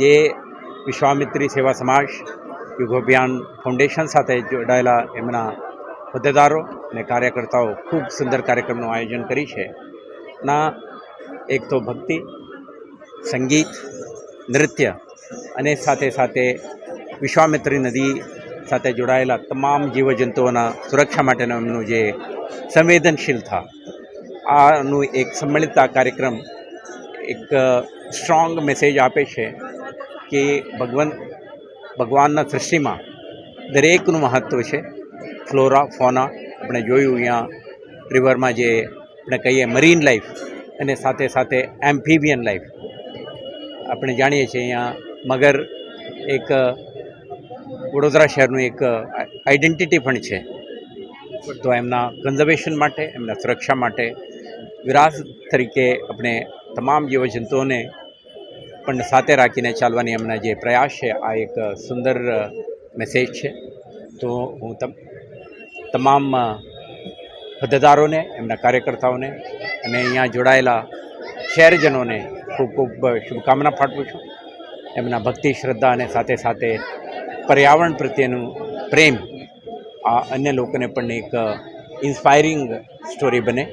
જે વિશ્વામિત્રી સેવા સમાજ યુગ અભિયાન ફાઉન્ડેશન સાથે જોડાયેલા એમના હોદ્દેદારો અને કાર્યકર્તાઓ ખૂબ સુંદર કાર્યક્રમનું આયોજન કરી છે. ના એક તો ભક્તિ, સંગીત, નૃત્ય અને સાથે સાથે વિશ્વામિત્રી નદી સાથે જોડાયેલા તમામ જીવજંતુઓના સુરક્ષા માટેનો એમનું જે સંવેદનશીલતા, આનું એક સંમિલિત આ કાર્યક્રમ એક સ્ટ્રોંગ મેસેજ આપે છે કે ભગવાનના સૃષ્ટિમાં દરેકનું મહત્ત્વ છે. ફ્લોરા, ફોના, આપણે જોયું અહીંયા રિવરમાં જે આપણે કહીએ મરીન લાઈફ અને સાથે સાથે એમ્ફિબિયન લાઈફ. આપણે જાણીએ છીએ અહીંયા મગર એક વડોદરા શહેરનું એક આઈડેન્ટિટી પણ છે. તો એમના કન્ઝર્વેશન માટે, એમના સુરક્ષા માટે વિરાસત તરીકે આપણે તમામ જીવજંતુઓને પણ સાથે રાખીને ચાલવાની એમના જે પ્રયાસ છે, આ એક સુંદર મેસેજ છે. તો હું તમામ હોદ્દેદારોને, એમના કાર્યકર્તાઓને અને અહીંયા જોડાયેલા શહેરજનોને ખૂબ ખૂબ શુભકામના પાઠવું છું. એમના ભક્તિ, શ્રદ્ધા અને સાથે સાથે પર્યાવરણ પ્રત્યેનું પ્રેમ આ અન્ય લોકોને પણ એક ઇન્સ્પાયરિંગ સ્ટોરી બને.